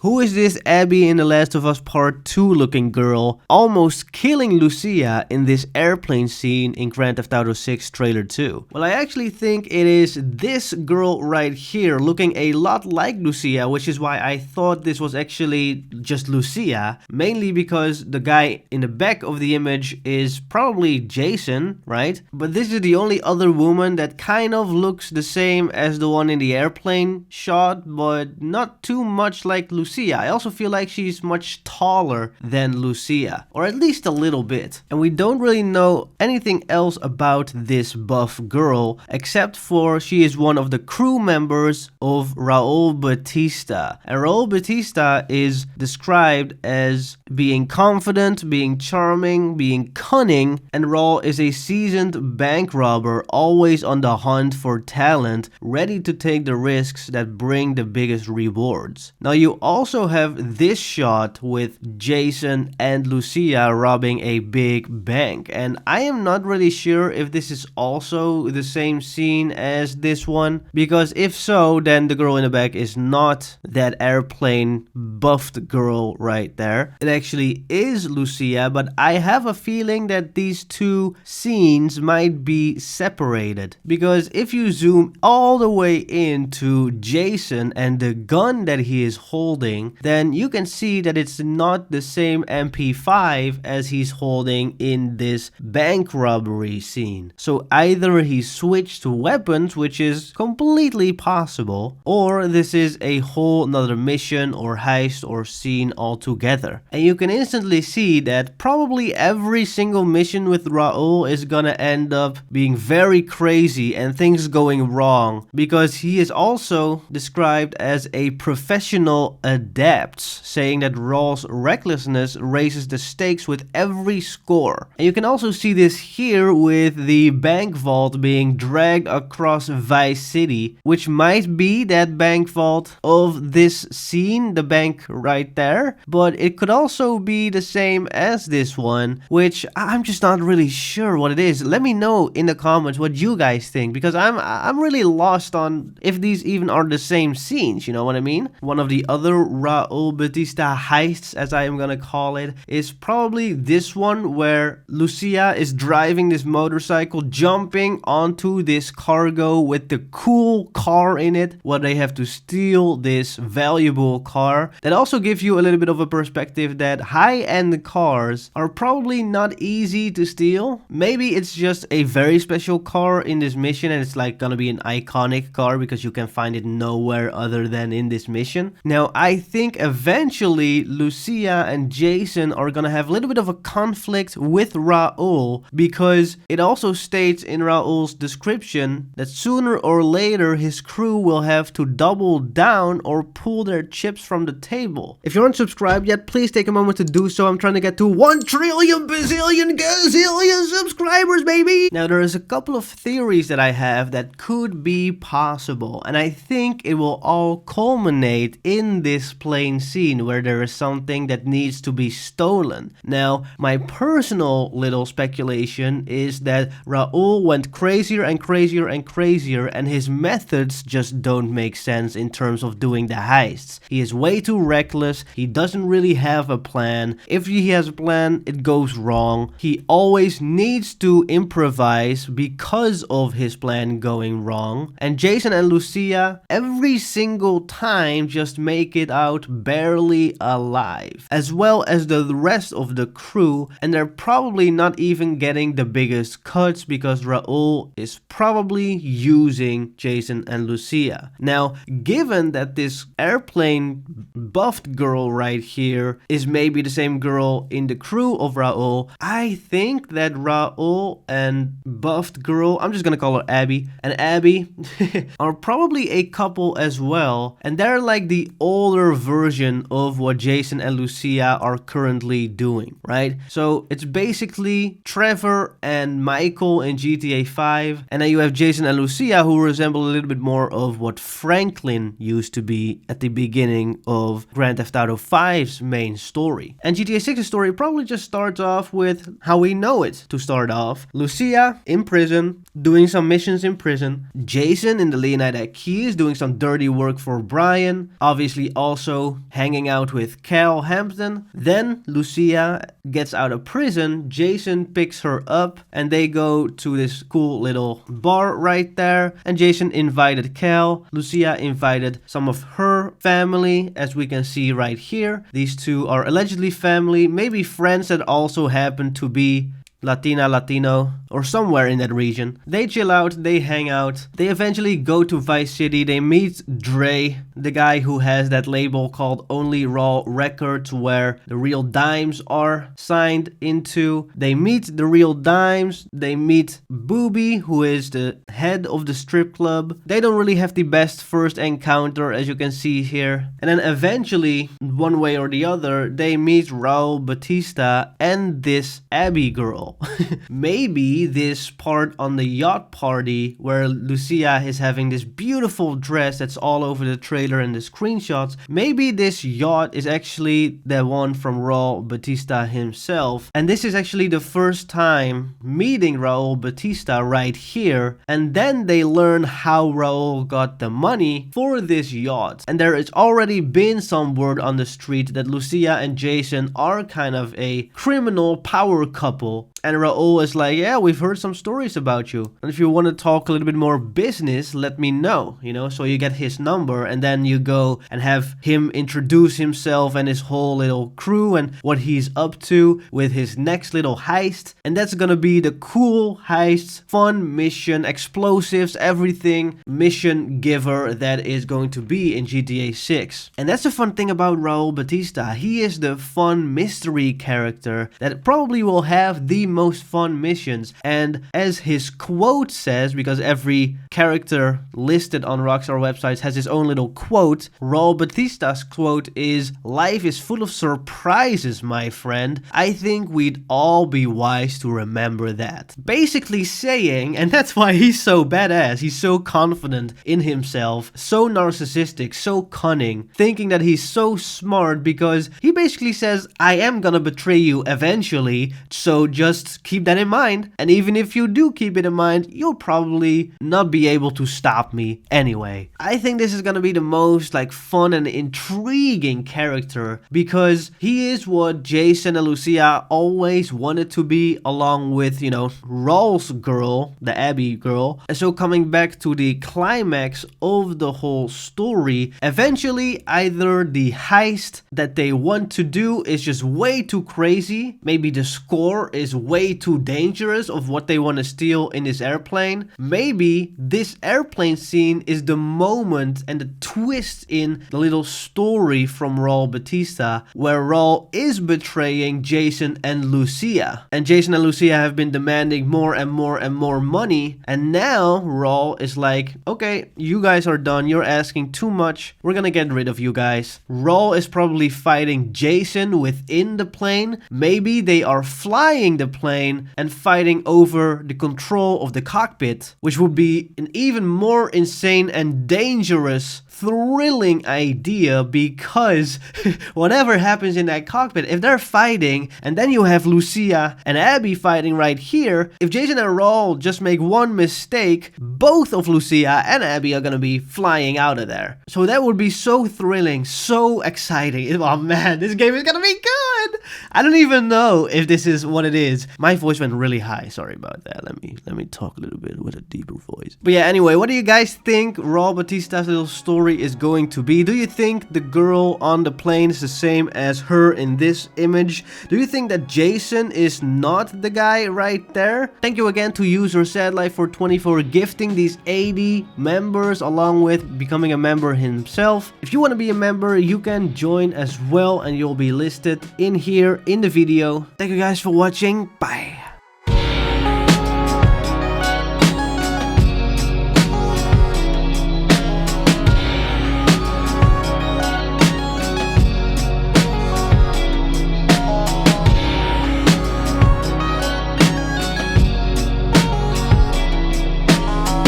Who is this Abby in The Last of Us Part 2 looking girl almost killing Lucia in this airplane scene in Grand Theft Auto 6 Trailer 2? Well, I actually think it is this girl right here looking a lot like Lucia, which is why I thought this was actually just Lucia, mainly because the guy in the back of the image is probably Jason, right? But this is the only other woman that kind of looks the same as the one in the airplane shot, but not too much like Lucia. I also feel like she's much taller than Lucia, or at least a little bit. And we don't really know anything else about this buff girl, except for she is one of the crew members of Raul Batista. And Raul Batista is described as being confident, being charming, being cunning, and Raul is a seasoned bank robber, always on the hunt for talent, ready to take the risks that bring the biggest rewards. Now you also have this shot with Jason and Lucia robbing a big bank, and I am not really sure if this is also the same scene as this one, because if so, then the girl in the back is not that airplane buffed girl right there. It actually is Lucia, but I have a feeling that these two scenes might be separated, because if you zoom all the way into Jason and the gun that he is holding, then you can see that it's not the same MP5 as he's holding in this bank robbery scene. So either he switched weapons, which is completely possible, or this is a whole nother mission or heist or scene altogether. And you can instantly see that probably every single mission with Raul is gonna end up being very crazy and things going wrong, because he is also described as a professional adept, saying that Raul's recklessness raises the stakes with every score. And you can also see this here with the bank vault being dragged across Vice City, which might be that bank vault of this scene, the bank right there, but it could also be the same as this one, which I'm just not really sure what it is. Let me know in the comments what you guys think, because I'm really lost on if these even are the same scenes, you know what I mean? One of the other Raul Batista heists, as I am gonna call it, is probably this one where Lucia is driving this motorcycle, jumping onto this cargo with the cool car in it, where they have to steal this valuable car. That also gives you a little bit of a perspective that high-end cars are probably not easy to steal. Maybe it's just a very special car in this mission and it's like gonna be an iconic car because you can find it nowhere other than in this mission. Now I think eventually Lucia and Jason are gonna have a little bit of a conflict with Raul, because it also states in Raul's description that sooner or later his crew will have to double down or pull their chips from the table. If you aren't subscribed yet, please take a moment to do so. I'm trying to get to 1 trillion bazillion gazillion subscribers, baby! Now there is a couple of theories that I have that could be possible, and I think it will all culminate in this plane scene where there is something that needs to be stolen. Now, my personal little speculation is that Raul went crazier and crazier and crazier, and his methods just don't make sense in terms of doing the heists. He is way too reckless, he doesn't really have a plan. If he has a plan, it goes wrong. He always needs to improvise because of his plan going wrong. And Jason and Lucia, every single time, just make it out barely alive, as well as the rest of the crew, and they're probably not even getting the biggest cuts because Raul is probably using Jason and Lucia. Now, given that this airplane buffed girl right here is maybe the same girl in the crew of Raul, I think that Raul and buffed girl, I'm just gonna call her Abby, and Abby are probably a couple as well, and they're like the older version of what Jason and Lucia are currently doing, right? So it's basically Trevor and Michael in GTA 5, and then you have Jason and Lucia who resemble a little bit more of what Franklin used to be at the beginning of Grand Theft Auto 5's main story. And GTA 6's story probably just starts off with how we know it to start off. Lucia in prison, doing some missions in prison. Jason in the Leonida Keys doing some dirty work for Brian. Obviously also hanging out with Cal Hampton. Then Lucia gets out of prison. Jason picks her up and they go to this cool little bar right there. And Jason invited Cal. Lucia invited some of her family, as we can see right here. These two are allegedly family, maybe friends that also happen to be Latino, or somewhere in that region. They chill out, they hang out, they eventually go to Vice City, they meet Dre, the guy who has that label called Only Raw Records where the real dimes are signed into. They meet the real dimes, they meet Booby, who is the head of the strip club. They don't really have the best first encounter, as you can see here. And then eventually, one way or the other, they meet Raul Batista and this Abby girl. Maybe this part on the yacht party where Lucia is having this beautiful dress that's all over the trailer and the screenshots, maybe this yacht is actually the one from Raul Batista himself. And this is actually the first time meeting Raul Batista right here. And then they learn how Raul got the money for this yacht. And there has already been some word on the street that Lucia and Jason are kind of a criminal power couple. And Raul is like, yeah, we've heard some stories about you. And if you want to talk a little bit more business, let me know, you know? So you get his number and then you go and have him introduce himself and his whole little crew and what he's up to with his next little heist. And that's gonna be the cool heists, fun mission, explosives, everything mission giver that is going to be in GTA 6. And that's the fun thing about Raul Batista. He is the fun mystery character that probably will have the most fun missions. And as his quote says, because every character listed on Rockstar websites has his own little quote, Raul Batista's quote is, "Life is full of surprises, my friend. I think we'd all be wise to remember that." Basically saying, and that's why he's so badass, he's so confident in himself, so narcissistic, so cunning, thinking that he's so smart, because he basically says, I am gonna betray you eventually, so just keep that in mind. And even if you do keep it in mind, you'll probably not be able to stop me anyway. I think this is gonna be the most like fun and intriguing character, because he is what Jason and Lucia always wanted to be, along with, you know, Raul's girl, the Abby girl. And so coming back to the climax of the whole story, eventually either the heist that they want to do is just way too crazy, maybe the score is way too dangerous of what they want to steal in this airplane. Maybe this airplane scene is the moment and the twist in the little story from Raul Batista, where Raul is betraying Jason and Lucia. And Jason and Lucia have been demanding more and more and more money. And now Raul is like, okay, you guys are done. You're asking too much. We're gonna get rid of you guys. Raul is probably fighting Jason within the plane. Maybe they are flying the plane and fighting over the control of the cockpit, which would be an even more insane and dangerous, thrilling idea, because whatever happens in that cockpit, if they're fighting and then you have Lucia and Abby fighting right here, if Jason and Raul just make one mistake, both of Lucia and Abby are gonna be flying out of there. So that would be so thrilling, so exciting. Oh man, this game is gonna be good! I don't even know if this is what it is. My voice went really high, sorry about that. Let me talk a little bit with a deeper voice. But yeah, anyway, what do you guys think Raul Batista's little story is going to be? Do you think the girl on the plane is the same as her in this image? Do you think that Jason is not the guy right there? Thank you again to user SadLife420 for gifting these 80 members, along with becoming a member himself. If you want to be a member, you can join as well, and you'll be listed in here in the video. Thank you guys for watching. Bye.